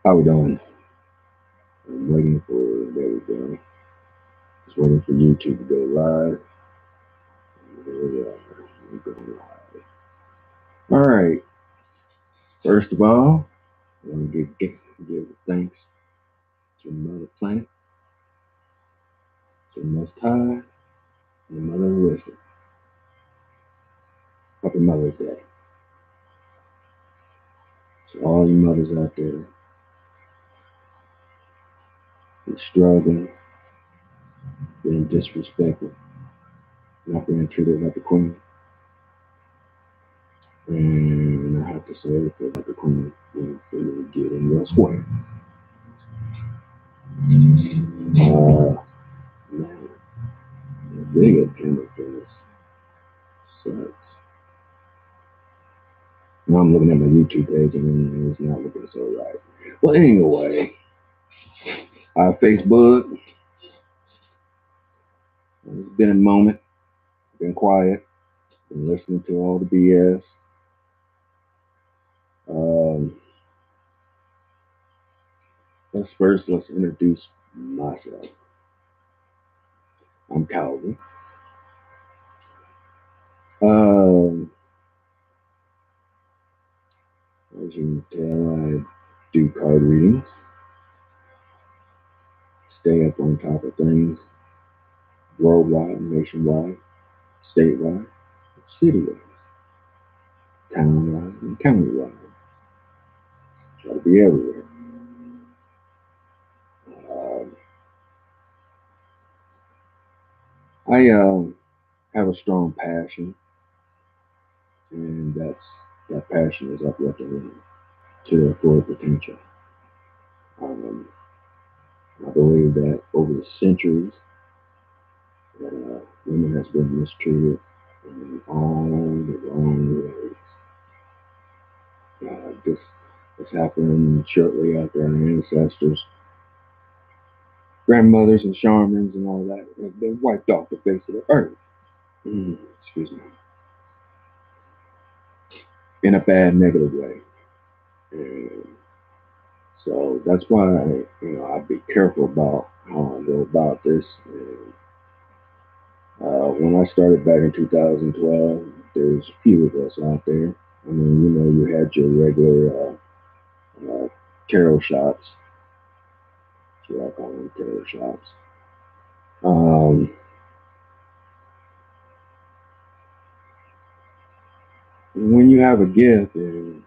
How we doing? I'm waiting for, there we go. Just waiting for YouTube to go live. There we are. We're going live. All right. First of all, I want to give thanks to Mother Planet, to the Most High, and the Mother of Wisdom. Happy Mother's Day. To all you mothers out there who's struggling, being disrespected, not being treated like a queen. And I have to say it for like a queen when you get in your square. Man, the big appendix is sucks. Now I'm looking at my YouTube page and it's not looking so right. Well, anyway, Facebook, it's been a moment, been quiet, been listening to all the BS. Um, let's introduce myself. I'm Calvin. Um, as you can tell, I do card readings, stay up on top of things, worldwide, nationwide, statewide, citywide, townwide, and countywide. Try to be everywhere. Um, I have a strong passion, and that passion is uplifting women to their full potential. Um, I believe that over the centuries, that women has been mistreated in all the wrong ways. This happened shortly after our ancestors, grandmothers and shamans and all that have been wiped off the face of the earth. Excuse me. In a bad, negative way. And so that's why I be careful about how I go about this. And, when I started back in 2012, there's a few of us out there. I mean, you had your regular tarot shops. That's what I call them, tarot shops. Um, when you have a gift, and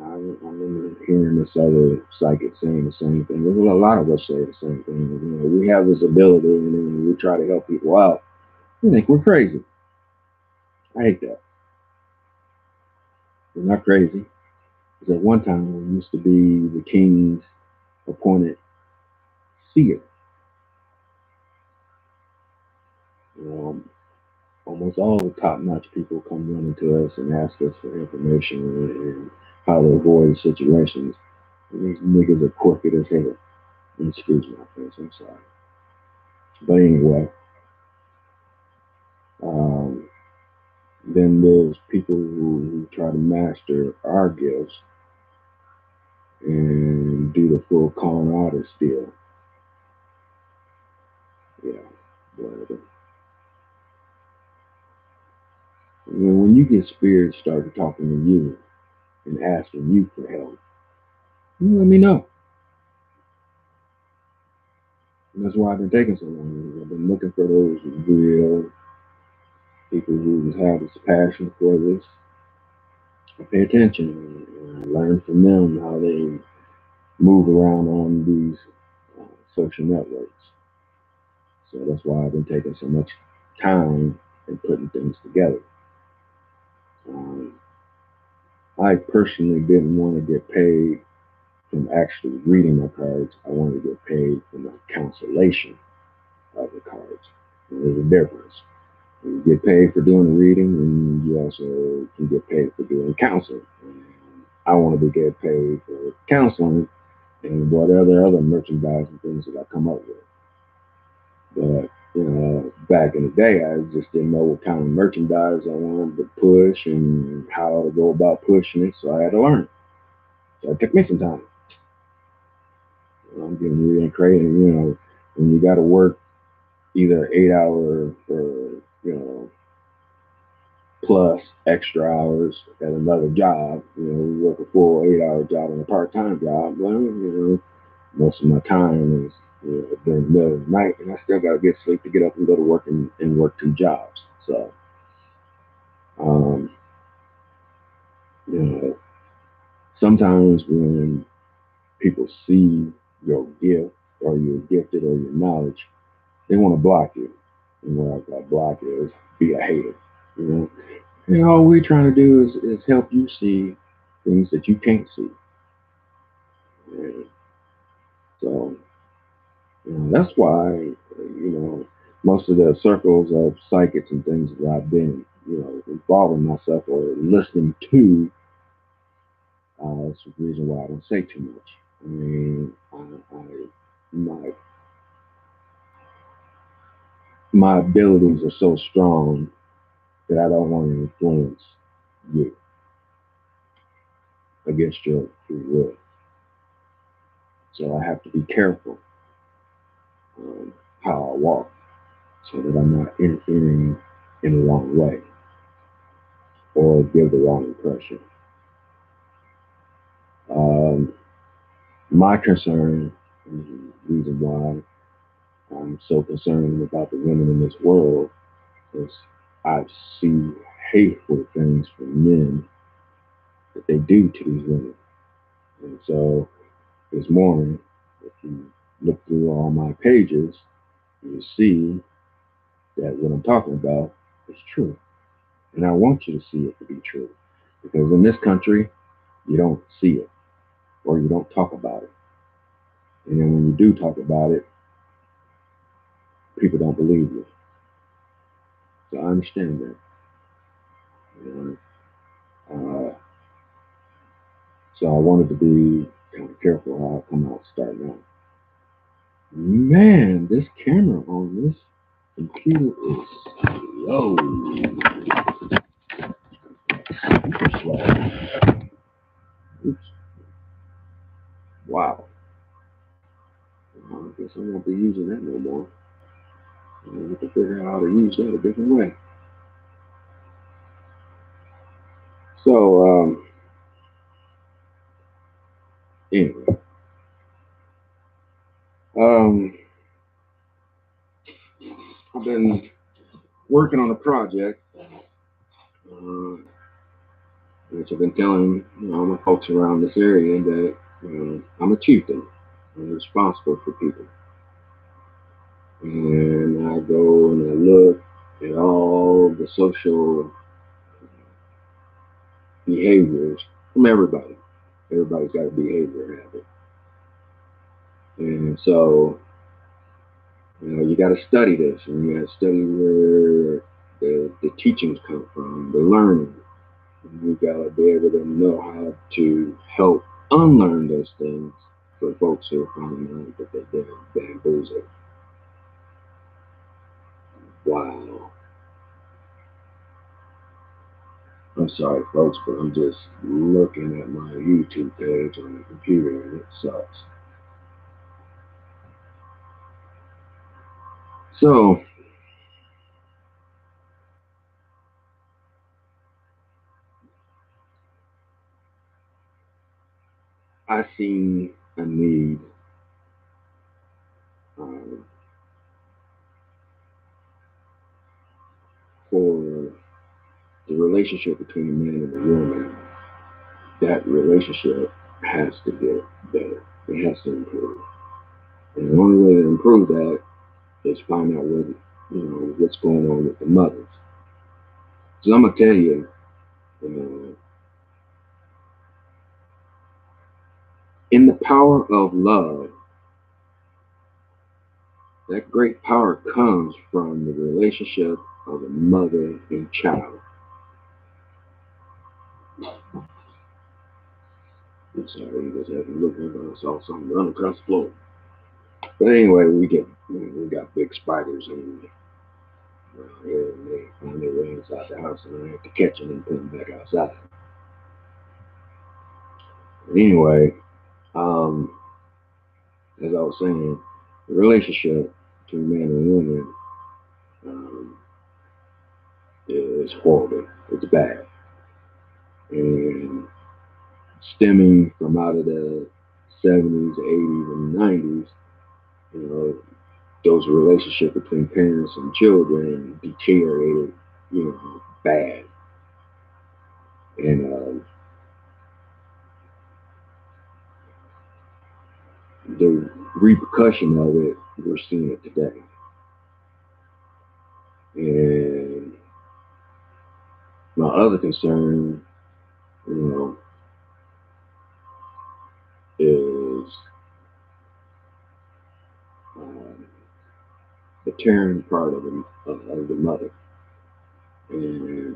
I remember hearing this other psychic saying the same thing. There's a lot of us say the same thing. We have this ability, and then we try to help people out. They think we're crazy. I hate that. We're not crazy. Because at one time, we used to be the king's appointed seer. Almost all the top-notch people come running to us and ask us for information and how to avoid situations. And these niggas are crooked as hell. Excuse my French, I'm sorry. But anyway, um, then there's people who try to master our gifts and do the full con artist deal. Yeah, whatever. When you get spirits start talking to you and asking you for help, you let me know. And that's why I've been taking so long. I've been looking for those real people who have this passion for this. I pay attention and I learn from them how they move around on these social networks. So that's why I've been taking so much time and putting things together. I personally didn't want to get paid from actually reading my cards. I wanted to get paid from the cancellation of the cards. And there's a difference. You get paid for doing the reading, and you also can get paid for doing counseling. And I want to be get paid for counseling and whatever other merchandise and things that I come up with. But back in the day, I just didn't know what kind of merchandise I wanted to push and how to go about pushing it, so I had to learn. So it took me some time. crazy. When you got to work either 8 hour or plus extra hours at another job. We work a full 8 hour job and a part-time job. Well, most of my time is during the middle of the night, and I still got to get sleep to get up and go to work and work two jobs. So, um, you know, sometimes when people see your gift or you're gifted or your knowledge, they want to block you. And what I call block is be a hater. You know, and all we're trying to do is help you see things that you can't see. And so, that's why, most of the circles of psychics and things that I've been, involving myself or listening to, that's the reason why I don't say too much. I mean, my my abilities are so strong that I don't want to influence you against your free will. So I have to be careful how I walk so that I'm not interfering in the wrong way or give the wrong impression. Um, my concern, and the reason why I'm so concerned about the women in this world, is I see hateful things from men that they do to these women. And so this morning, if you look through all my pages, you see that what I'm talking about is true. And I want you to see it to be true. Because in this country, you don't see it or you don't talk about it. And then when you do talk about it, people don't believe you. So I understand that. You know? So I wanted to be kind of careful how I come out starting out. Man, this camera on this computer is slow. Super slow. Oops. Wow. Well, I guess I won't be using that no more. I have to figure out how to use that a different way. So, anyway, um, I've been working on a project, which I've been telling my folks around this area that I'm a chieftain. I'm responsible for people, and I go and I look at all the social behaviors from everybody. Everybody's got a behavior habit, and so you got to study this, and you got to study where the teachings come from, the learning. And you got to be able to know how to help unlearn those things for folks who are finding out that they've been bamboozled. Wow. I'm sorry, folks, but I'm just looking at my YouTube page on the computer, and it sucks. So, I see a need um, for the relationship between a man and a woman. That relationship has to get better. It has to improve. And the only way to improve that is find out what's going on with the mothers. So I'm gonna tell you, uh, in the power of love, that great power comes from the relationship of a mother and child. I'm sorry, you just had to look at I saw something run across the floor. But anyway, we got big spiders around here, and they find their way inside the house, and I have to catch them and put them back outside. Anyway, um, as I was saying, the relationship between man and woman is horrible. It's bad. And stemming from out of the 70s, 80s, and 90s, you know, those relationships between parents and children deteriorated, bad. And the repercussion of it, we're seeing it today. And my other concern, is the caring part of the mother. And,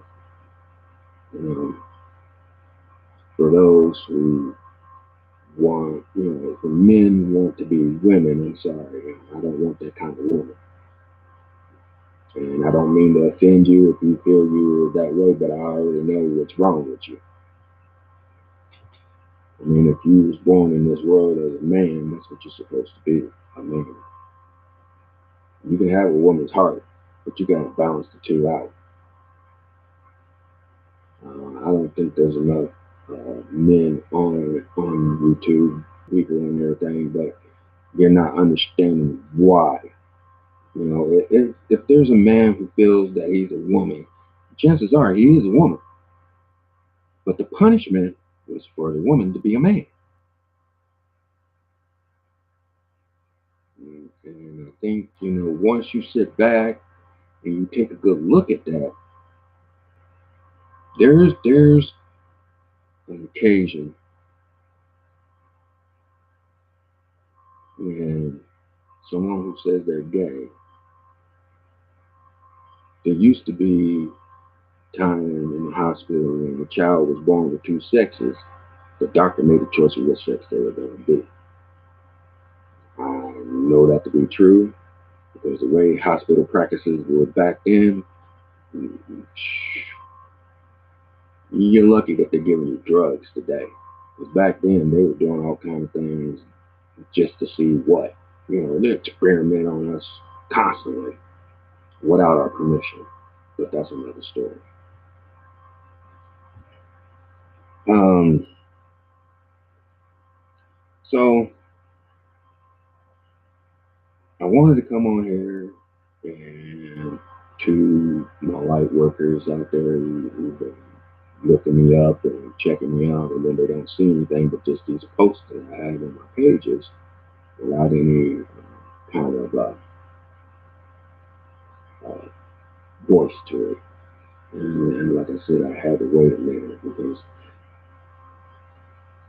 for those who want, for men want to be women, I'm sorry, I don't want that kind of woman. And I don't mean to offend you if you feel you are that way, but I already know what's wrong with you. I mean, if you was born in this world as a man, that's what you're supposed to be, a man. You can have a woman's heart, but you got to balance the two out. I don't think there's enough men on YouTube, people and everything, but you're not understanding why. If there's a man who feels that he's a woman, chances are he is a woman. But the punishment was for the woman to be a man. And I think, once you sit back and you take a good look at that, there's an occasion when someone who says they're gay, there used to be time in the hospital when a child was born with two sexes, the doctor made a choice of what sex they were going to be. I know that to be true because the way hospital practices were back then, you're lucky that they're giving you drugs today. Because back then they were doing all kinds of things just to see what. They experiment on us constantly without our permission. But that's another story. So I wanted to come on here and to my light workers out there who've been looking me up and checking me out, and then they don't see anything but just these posts that I have on my pages without any kind of voice to it. And like I said, I had to wait a minute because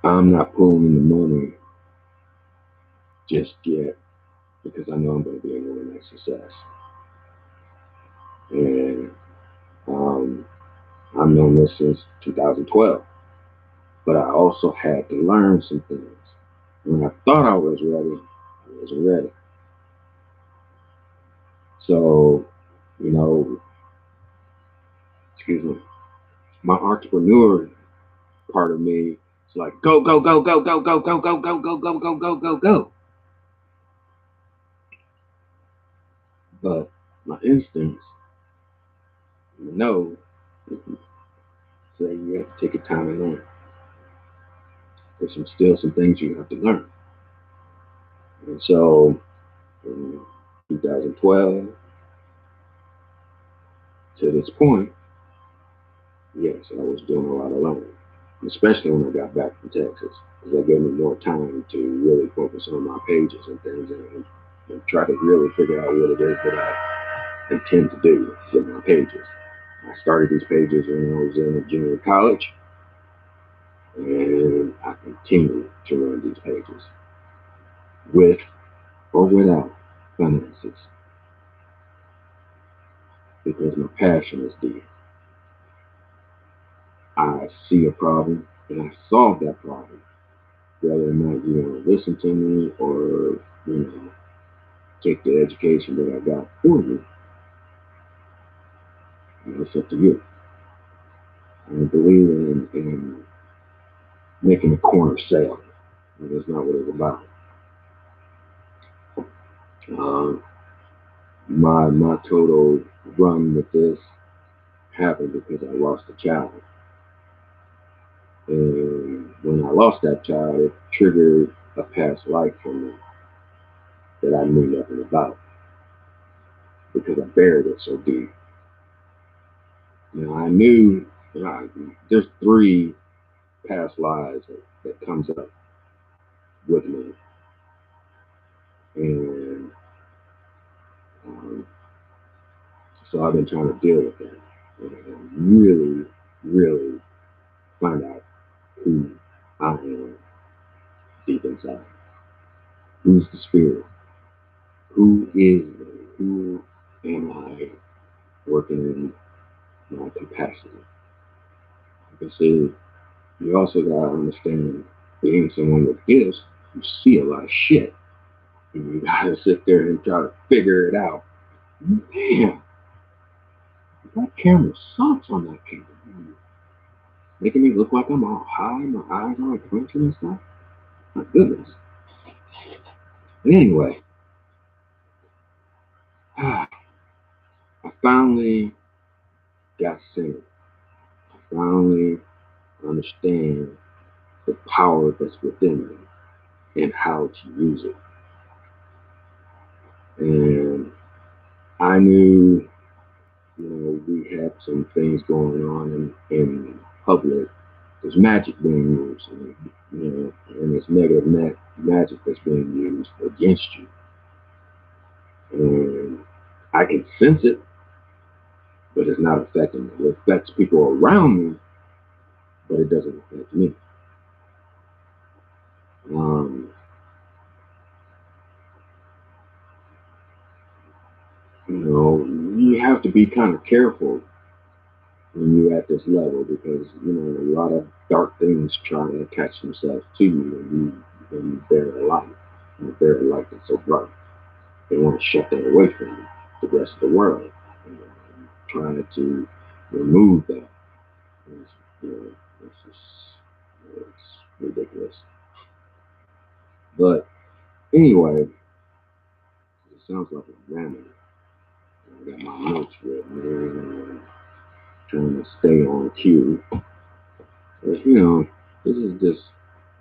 I'm not pulling in the money just yet because I know I'm going to be an overnight success. And I've known this since 2012. But I also had to learn some things. When I thought I was ready, I wasn't ready. So, excuse me, my entrepreneur part of me is like, go, go, go, go, go, go, go, go, go, go, go, go, go, go, go. But my instincts, say you have to take your time and learn. There's still some things you have to learn. And so, from 2012 to this point, yes, I was doing a lot of learning, especially when I got back from Texas, because that gave me more time to really focus on my pages and things and try to really figure out what it is that I intend to do with my pages. I started these pages when I was in junior college, and I continue to run these pages with or without finances because my passion is deep. I see a problem and I solve that problem, whether or not you want to listen to me or take the education that I got for you. It's up to you. I don't believe in making a corner sale. That's not what it's about. Um, my total run with this happened because I lost a child. And when I lost that child, it triggered a past life for me that I knew nothing about because I buried it so deep. Now I knew there's three past lives that comes up with me, and um, so I've been trying to deal with that and really, really find out who I am deep inside. Who's the spirit? Who is me? Who am I working in my capacity? Like I said, you also gotta understand being someone with gifts, you see a lot of shit. And you gotta sit there and try to figure it out. Damn, that camera sucks on that camera. Making me look like I'm all high, my eyes are like clenching and stuff. My goodness. But anyway, I finally got centered. I finally understand the power that's within me and how to use it. And I knew, we had some things going on in public. There's magic being used, and there's negative magic that's being used against you. And I can sense it, but it's not affecting me. It affects people around me, but it doesn't affect me. Um, you have to be kind of careful when you're at this level because a lot of dark things try to attach themselves to you when you bear a light. And you bear a light that's so bright. They want to shut that away from you, the rest of the world. Trying to remove that. It's, it's just it's ridiculous. But anyway, it sounds like a ramming. I got my notes written there and trying to stay on cue. But, this is just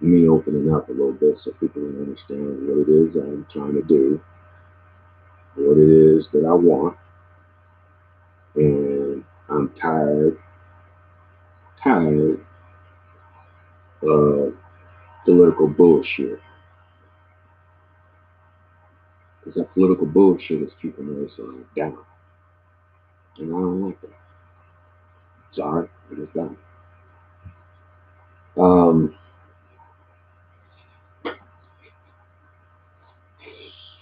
me opening up a little bit so people can understand what it is I'm trying to do, what it is that I want, and I'm tired of political bullshit. Because that political bullshit is keeping us down. And I don't like that. Sorry, it is done. Um,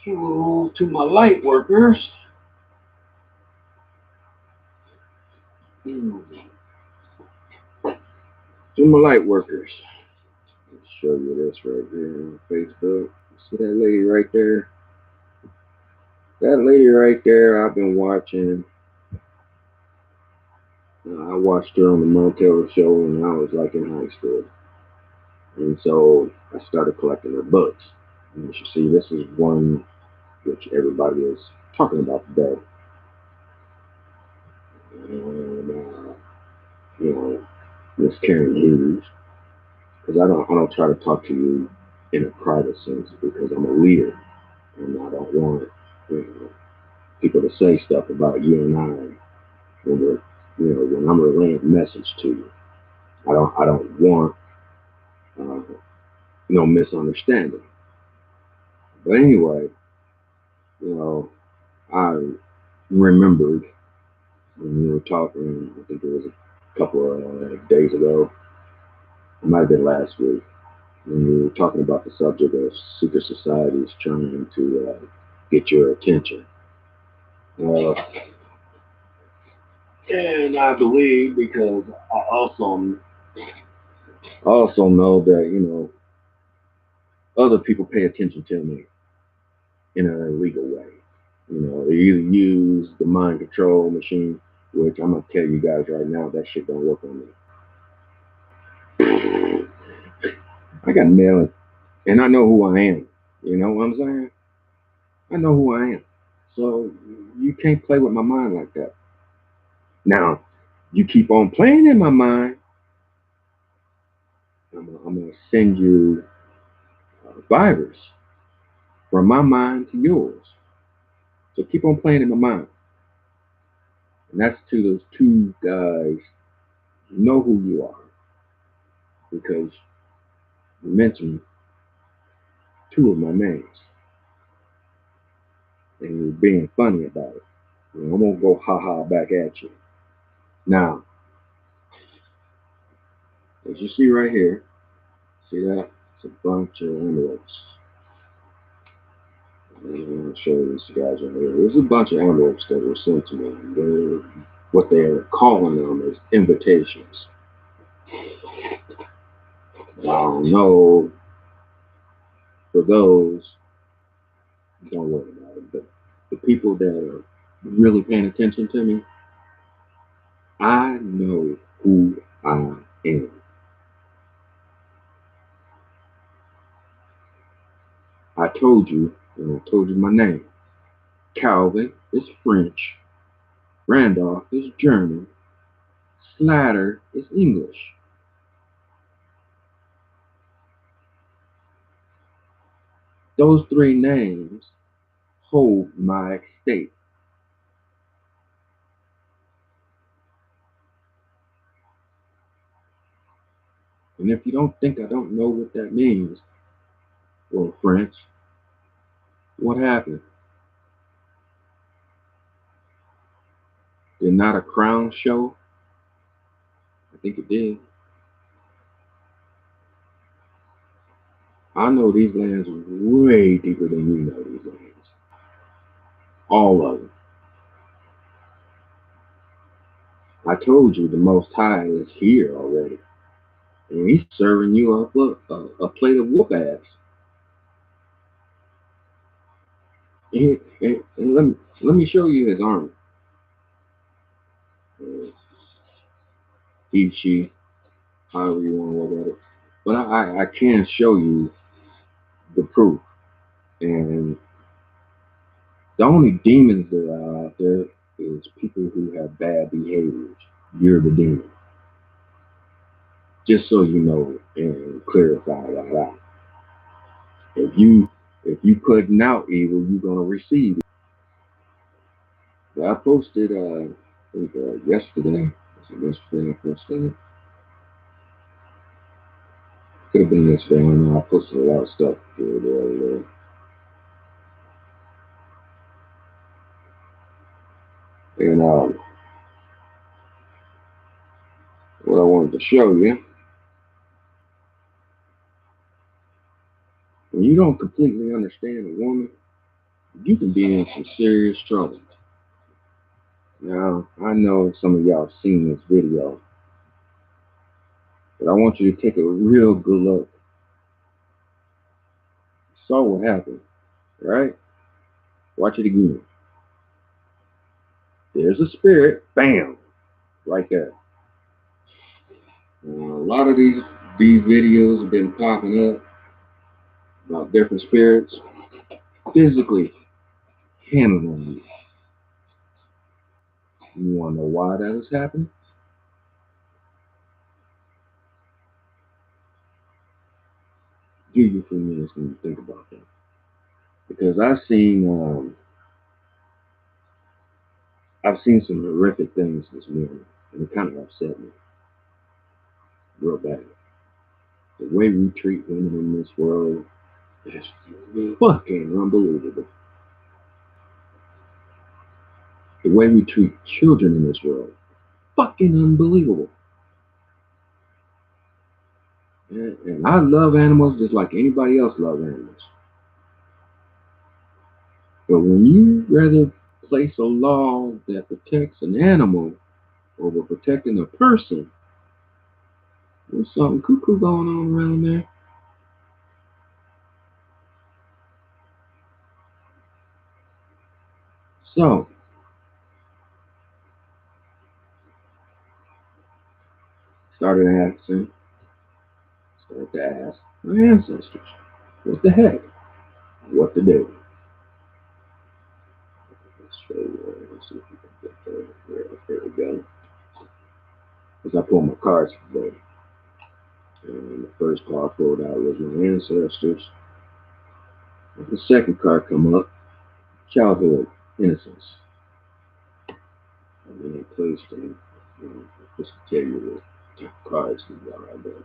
so to my light workers, to my light workers, let me show you this right here on Facebook. See that lady right there? That lady right there, I've been watching. I watched her on the Motel show when I was like in high school. And so I started collecting her books. And you see, this is one which everybody is talking about today. And, Miss Karen Hughes. Because I don't try to talk to you in a private sense because I'm a leader. And I don't want, people to say stuff about you and I when I'm relaying a message to you. I don't want uh, no misunderstanding. But anyway, you know, I remembered when we were talking, I think it was a couple of days ago, it might have been last week, when we were talking about the subject of secret societies trying to get your attention. Uh, and I believe because I also know that, other people pay attention to me in an illegal way. They either use the mind control machine, which I'm gonna tell you guys right now, that shit don't work on me. I got mail, and I know who I am. You know what I'm saying? I know who I am. So you can't play with my mind like that. Now, you keep on playing in my mind, I'm gonna send you a virus from my mind to yours. So keep on playing in my mind. And that's to those two guys. You know who you are because you mentioned two of my names and you're being funny about it. And I'm gonna go ha ha back at you. Now, as you see right here, see that? It's a bunch of envelopes. And I'll show you this guys right here. There's a bunch of envelopes that were sent to me. What they're calling them is invitations. I don't know for those, don't worry about it. But the people that are really paying attention to me, I know who I am. I told you, and I told you my name. Calvin is French. Randolph is German. Slatter is English. Those three names hold my estate. And if you don't think I don't know what that means, well, French, what happened? Did not a crown show? I think it did. I know these lands way deeper than you know these lands. All of them. I told you the Most High is here already. And he's serving you up a plate of whoop ass. And let me show you his armor. He, she, however you want to look at it. But I can show you the proof. And the only demons that are out there is people who have bad behaviors. You're the demon. Just so you know and clarify that out. If you putting out evil, you're gonna receive it. I posted I think, yesterday. Was it yesterday I posted it? Could have been yesterday. I don't know. I posted a lot of stuff the other day. And what I wanted to show you, when you don't completely understand a woman, you can be in some serious trouble. Now, I know some of y'all seen this video, but I want you to take a real good look. Saw what happened, right? Watch it again. There's a spirit, bam, right there. A lot of these videos have been popping up about different spirits physically handling you. You want to know why that is happening? Do you for minutes when you think about that? Because I've seen some horrific things this morning, and it kind of upset me real bad. The way we treat women in this world is fucking unbelievable. The way we treat children in this world, fucking unbelievable. And I love animals just like anybody else loves animals. But when you rather place a law that protects an animal over protecting a person, there's something cuckoo going on around there. So, started asking, started to ask my ancestors, what the heck, what to do. see if we can get there. Yeah, there we go. As I pulled my cards today, and the first card I pulled out was my ancestors. And the second card come up, childhood innocence. And then they placed them, just to tell you the cards these are right there.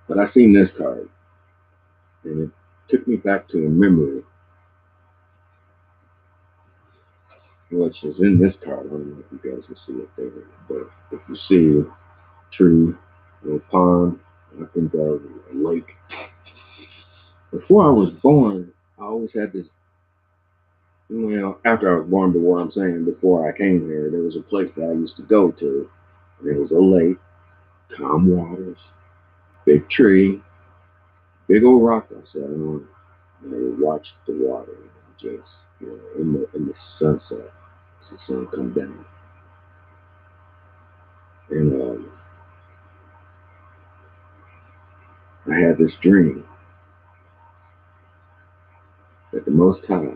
But I seen this card, and it took me back to a memory, which is in this card. I don't know if you guys can see it there, but if you see a tree, a little pond, I think of a lake. Before I was born, I always had this, after I was born, but what I'm saying, before I came here, there was a place that I used to go to. And it was a lake, calm waters, big tree, big old rock I sat on, and I would watch the water just, in the sunset, as the sun come down. And I had this dream that the Most High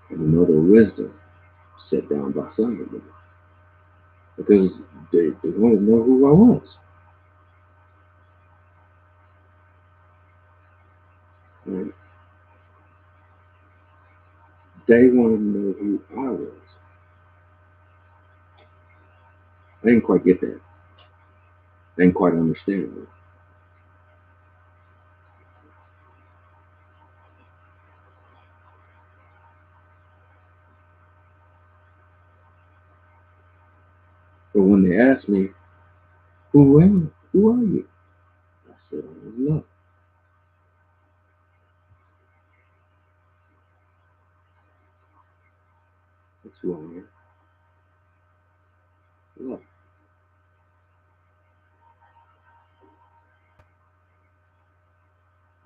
and another wisdom sat down beside me because they wanted to know who I was. Right? They wanted to know who I was. I didn't quite get that. I didn't quite understand that. But when they asked me, who am I? Who are you? I said, I'm love. That's who I am. Love.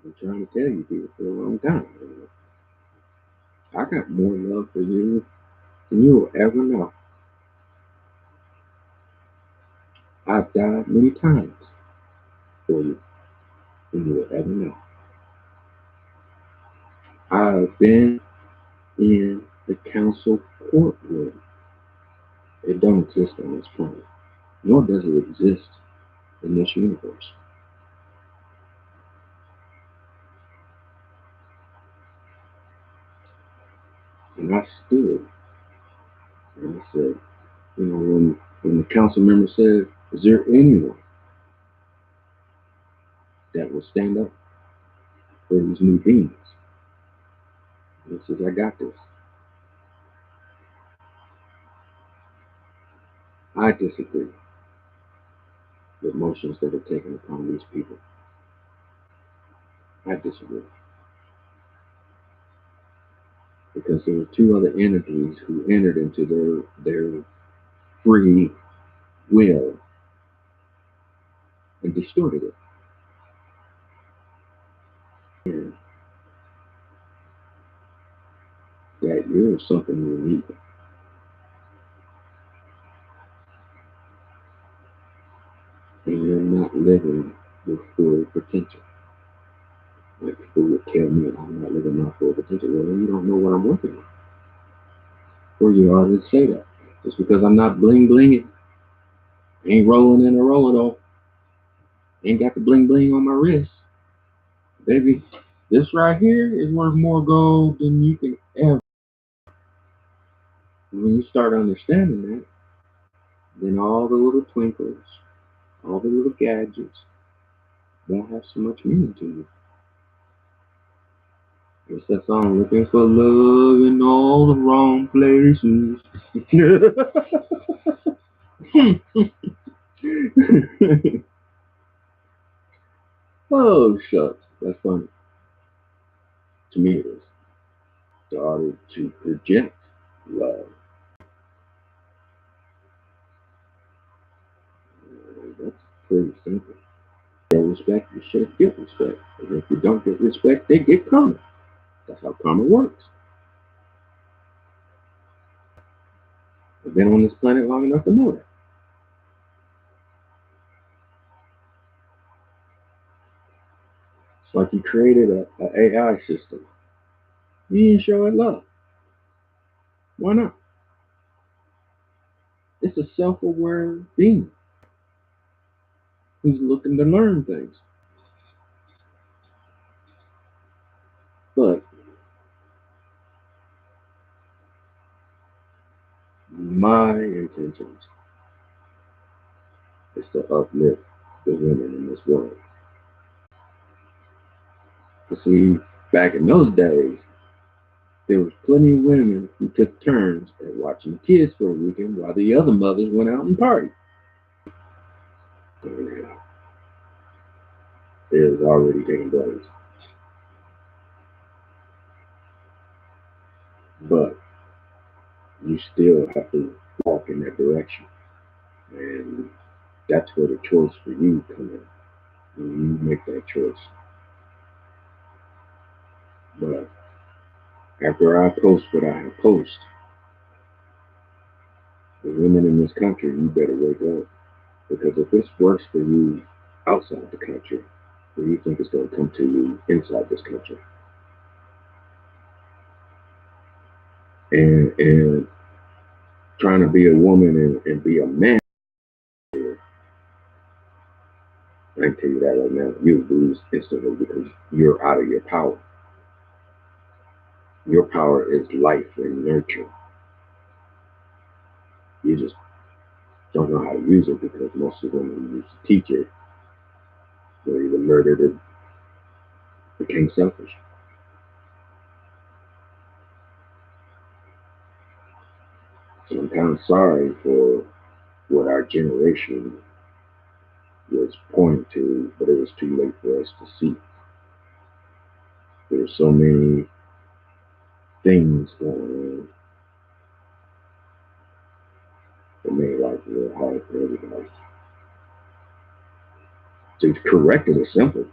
I'm trying to tell you people for a long time. I got more love for you than you will ever know. I've died many times for you than you will ever know. I've been in the council courtroom. It don't exist on this planet, nor does it exist in this universe. And I stood and I said, when the council member said, is there anyone that will stand up for these new beings? And he says, I got this. I disagree with motions that are taken upon these people. I disagree. Because there were two other entities who entered into their free will and distorted it. And that you're something unique. And you're not living your full potential. Like people would tell me I'm not living my full potential. Well, you don't know what I'm working on. Or you already say that. Just because I'm not bling blinging, ain't rolling in a roller though. Ain't got the bling bling on my wrist. Baby, this right here is worth more gold than you can ever. When you start understanding that, then all the little twinkles, all the little gadgets won't have so much meaning to you. It's that song, looking for love in all the wrong places. Oh, shucks. That's funny. To me, it is. Started to project love. That's pretty simple. Show respect, you should get respect. And if you don't get respect, they get karma. That's how karma works. I've been on this planet long enough to know that. It's like you created a AI system You ain't showing love. Why not? It's a self-aware being who's looking to learn things. But my intentions is to uplift the women in this world. You see, back in those days, there was plenty of women who took turns at watching kids for a weekend while the other mothers went out and partied. And, it was already taking place. But you still have to walk in that direction. And that's where the choice for you comes in. When you make that choice. But after I post what I have posted, the women in this country, you better wake up. Because if this works for you outside the country, what do you think is going to come to you inside this country? And trying to be a woman and be a man, I can tell you that right now, you lose instantly because you're out of your power. Your power is life and nurture. You just don't know how to use it because most of the women who used to teach it were either murdered or became selfish. So I'm kind of sorry for what our generation was pointing to, but it was too late for us to see. There's so many things going on that made life real hard for everybody. To correct it is simple.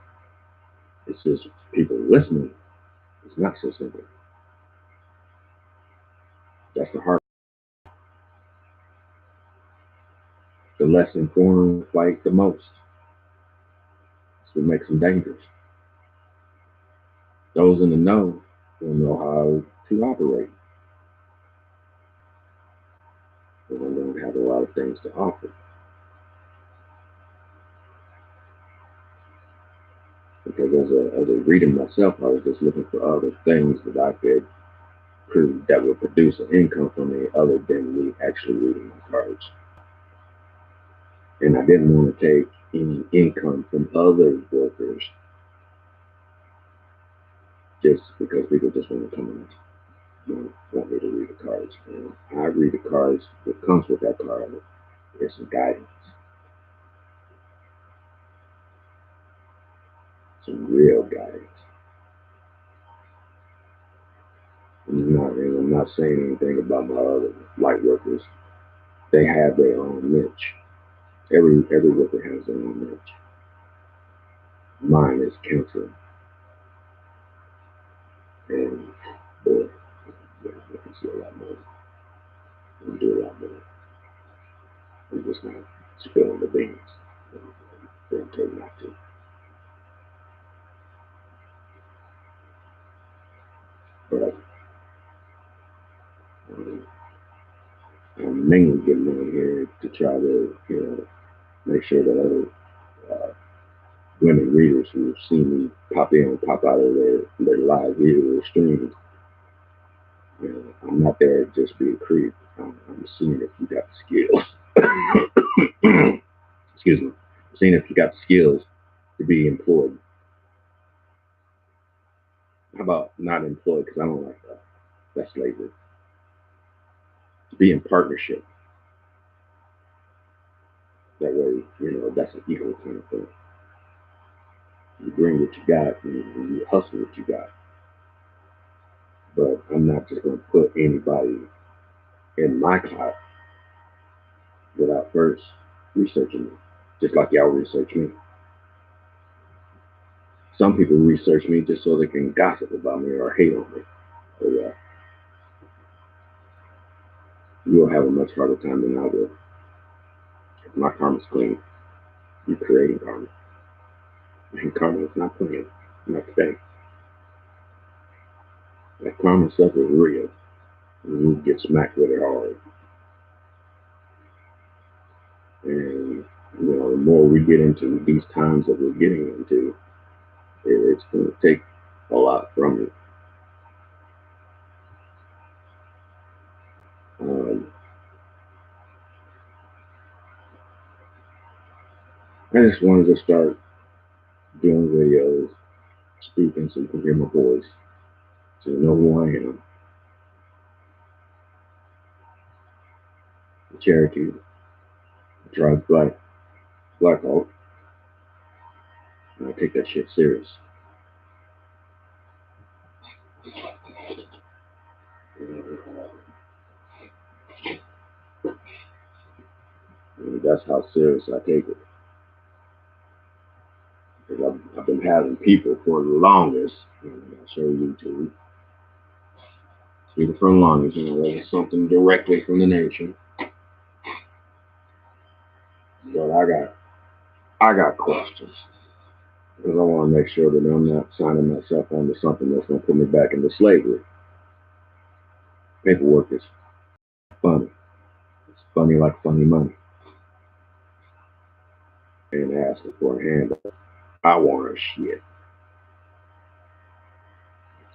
It's just people listening. It's not so simple. That's the hard. The less informed fight the most. That's what makes them dangerous. Those in the know don't know how to operate. They don't have a lot of things to offer. Because as a reader myself, I was just looking for other things that I could prove that would produce an income for me other than me actually reading my cards. And I didn't want to take any income from other workers just because people just want to come in and want me to read the cards. And I read the cards. What comes with that card is some guidance, some real guidance. And I'm not saying anything about my other light workers. They have their own niche. Every worker has their own niche. Mine is counseling, and boy, I can see a lot more. I can do a lot more. I'm just not spilling the beans. They're told not to. But um, I'm mainly getting on here to try to, make sure that other women readers who see me pop in and pop out of their live video streams, I'm not there just being creep. I'm seeing if you got the skills. Excuse me. I'm seeing if you got the skills to be employed. How about not employed? Because I don't like that. That's slavery. To be in partnership. That way, that's an equal kind of thing. You bring what you got and you hustle what you got. But I'm not just going to put anybody in my clout without first researching me, just like y'all research me. Some people research me just so they can gossip about me or hate on me. So yeah, you'll have a much harder time than I will. If my karma's clean, you're creating karma. And karma is not playing, not today. That karma stuff is real. And you get smacked with it hard. And the more we get into these times that we're getting into, it's going to take a lot from you. I just wanted to start doing videos, speaking so you can hear my voice, so you know who I am. Cherokee, tribe Black Hawk, and I take that shit serious. And that's how serious I take it. Because I've been having people for the longest, I'll show YouTube, people for the longest, whether it's something directly from the nation. But I got questions. Because I want to make sure that I'm not signing myself onto something that's going to put me back into slavery. Paperwork is funny. It's funny like funny money. And asking for a handout. I want a shit.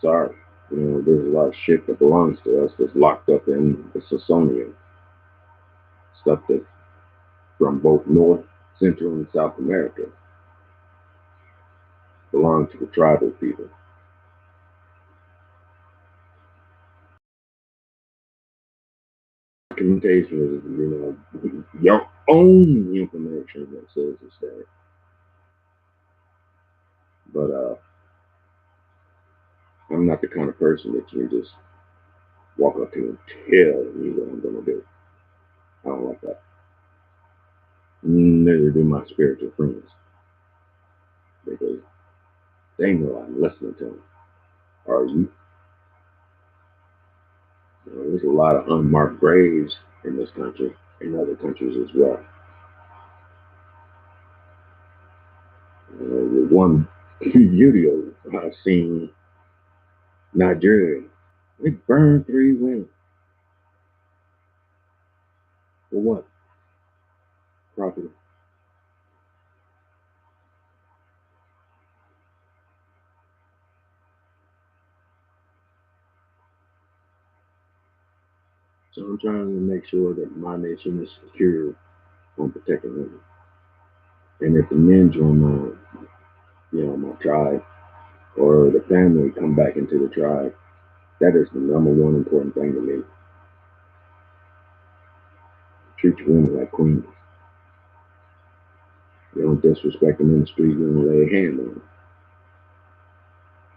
Sorry. There's a lot of shit that belongs to us that's locked up in the Smithsonian. Stuff that's from both North, Central, and South America belong to the tribal people. Documentation is, your own information that says it's there. But I'm not the kind of person that you just walk up to and tell me what I'm going to do. I don't like that. Neither do my spiritual friends. Because they know I'm listening to them. Are you? There's a lot of unmarked graves in this country, in other countries as well. The one video I've seen, Nigeria, they burned 3 women. For what? Property. So I'm trying to make sure that my nation is secure on protecting women. And if the men join my tribe, or the family come back into the tribe, that is the number one important thing to me. Treat your women like queens. You don't disrespect them in the street, you don't lay a hand on them.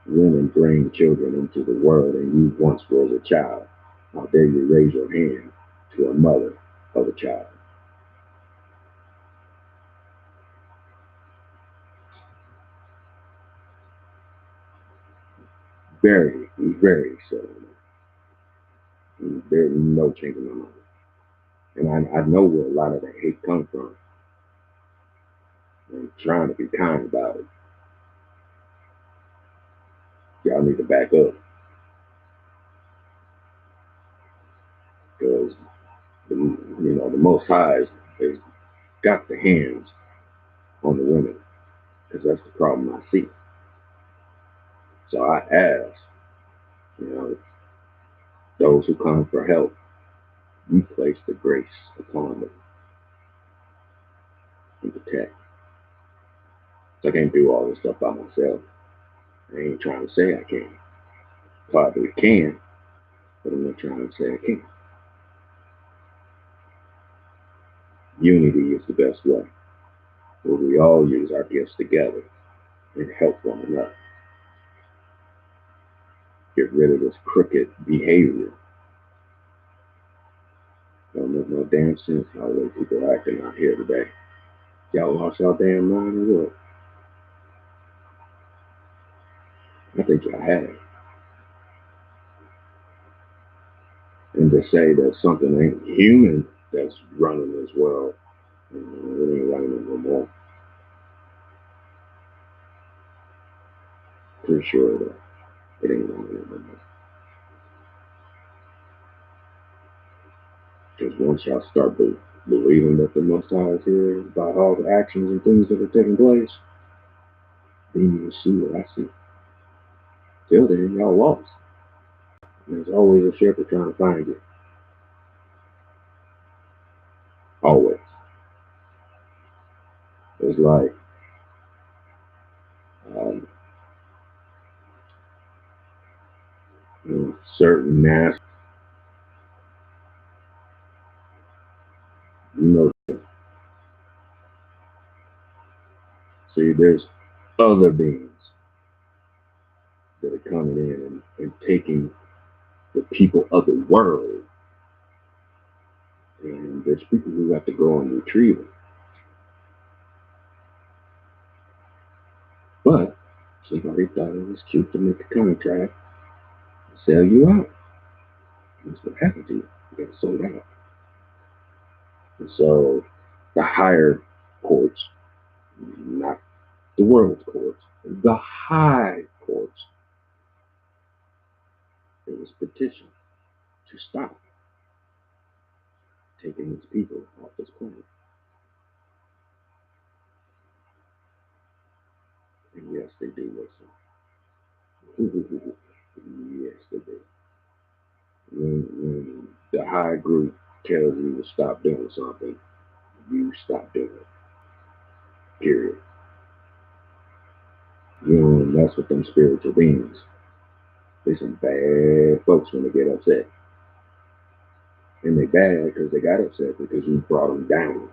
Women bring children into the world, and you once was a child. How dare you raise your hand to a mother of a child? Very, very so. There's no changing my mind. And I know where a lot of the hate comes from. I'm trying to be kind about it. Y'all need to back up. Because, the Most High has got the hands on the women. Because that's the problem I see. So I ask, those who come for help, you place the grace upon them and protect. So I can't do all this stuff by myself. I ain't trying to say I can. Probably can, but I'm not trying to say I can't. Unity is the best way, where we all use our gifts together and help one another. Get rid of this crooked behavior. Don't make no damn sense how the way people are acting out here today. Y'all lost y'all damn mind or what? I think y'all have. And to say that something ain't human that's running this world, it ain't running it no more. Pretty sure that it ain't running it no more. once y'all start believing that the Most High is here about all the actions and things that are taking place, then you will see what I see. Till then, y'all lost. And there's always a shepherd trying to find you. Always. It's like um, certain nasty, you know, see, there's other beings that are coming in and taking the people of the world. And there's people who have to go and retrieve it. But somebody thought it was cute to make a contract and sell you out. That's what happened to you. You got sold out. And so the higher courts, not the world's courts, the high courts, it was petitioned to stop taking these people off this planet. And yes, they do listen. Yes, they do. When the high group tells you to stop doing something, you stop doing it. Period. You don't mess with them spiritual beings. They some bad folks when they get upset. And they bad because they got upset because you brought them down.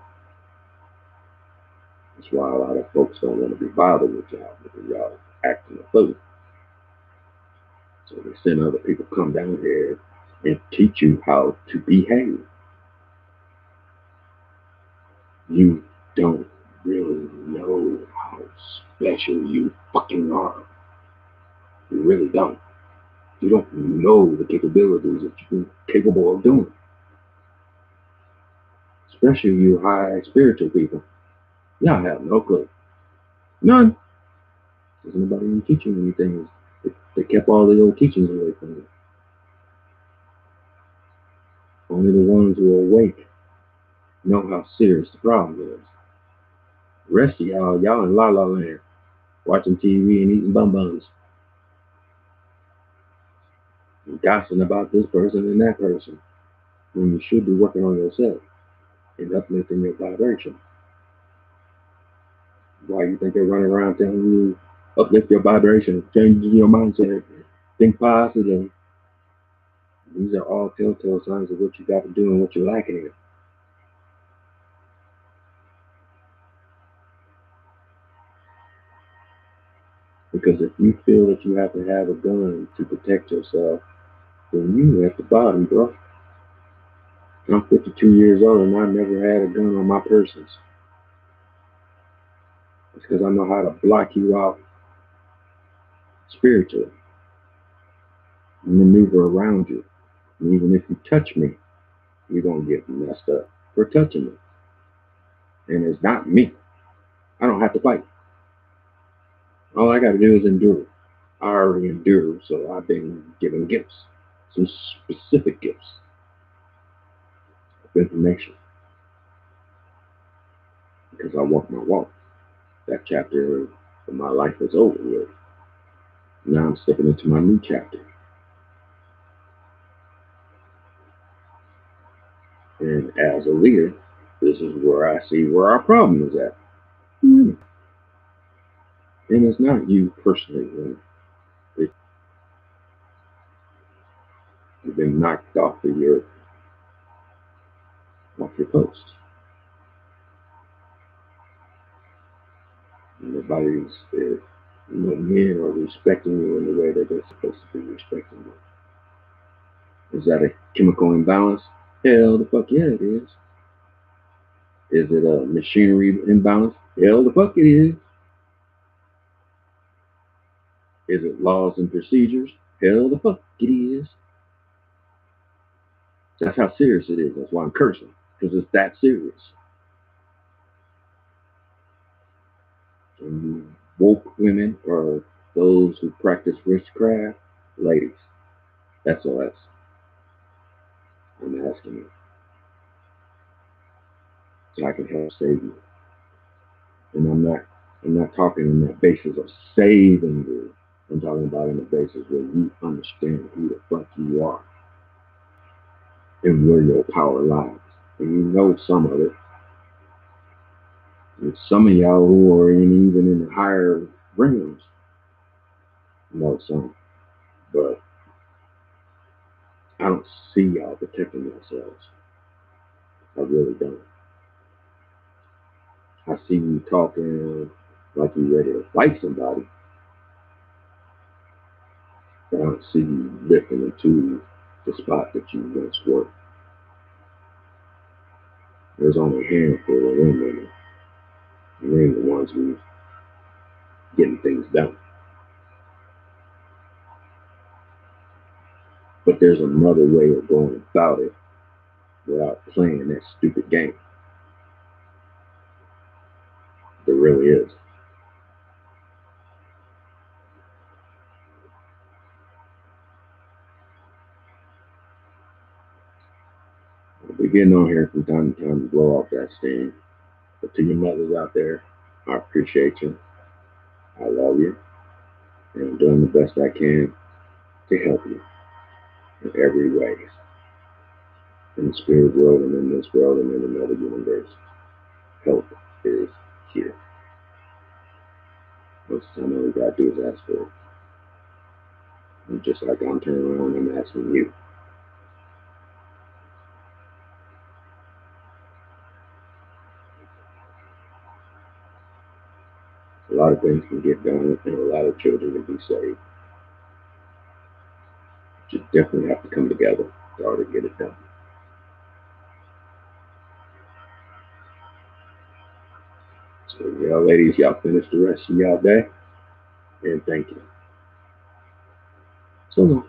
That's why a lot of folks don't want to be bothered with y'all because y'all acting a fool. So they send other people come down here and teach you how to behave. You don't really know how special you fucking are. You really don't. You don't know the capabilities that you're capable of doing. Especially you high spiritual people. Y'all have no clue. None. There's nobody even teaching anything. They kept all the old teachings away from you. Only the ones who are awake know how serious the problem is. The rest of y'all in la la land, watching TV and eating bum-bums. And gossiping about this person and that person. When you should be working on yourself and uplifting your vibration. Why you think they're running around telling you uplift your vibration, change your mindset, think positive? These are all telltale signs of what you got to do and what you're lacking in. Because if you feel that you have to have a gun to protect yourself, then you at the bottom, bro. I'm 52 years old and I never had a gun on my persons. It's because I know how to block you out spiritually, maneuver around you. And even if you touch me, you're going to get messed up for touching me. And it's not me. I don't have to fight. All I got to do is endure. I already endured, so I've been given gifts, some specific gifts of information. Because I walk my walk. That chapter of my life is over with. Now I'm stepping into my new chapter. And as a leader, this is where I see where our problem is at. And it's not you personally. You've been knocked off your post. Nobody's, men are respecting you in the way that they're supposed to be respecting you. Is that a chemical imbalance? Hell the fuck yeah it is. Is it a machinery imbalance? Hell the fuck it is. Is it laws and procedures? Hell the fuck it is. That's how serious it is. That's why I'm cursing. Because it's that serious. And woke women or those who practice witchcraft, ladies, SOS. I'm asking you. so I can help save you. And I'm not talking on that basis of saving you. I'm talking about on the basis where you understand who the fuck you are and where your power lies. And you know some of it. And some of y'all who are even in the higher realms know some. But I don't see y'all protecting yourselves. I really don't. I see you talking like you ready to fight somebody, but I don't see you lifting into the spot that you once were. There's only a handful of women, and they're the ones who getting things done. But there's another way of going about it without playing that stupid game. There really is. We're getting on here from time to time to blow off that steam. But to your mothers out there, I appreciate you. I love you. And I'm doing the best I can to help you in every way. In the spirit world and in this world and in another universe. Help is here. Most of the time all we gotta do is ask for it. And just like I'm turning around, I'm asking you. A lot of things can get done and a lot of children can be saved. You definitely have to come together in order to get it done. So y'all ladies, y'all finish the rest of y'all day and thank you. So long.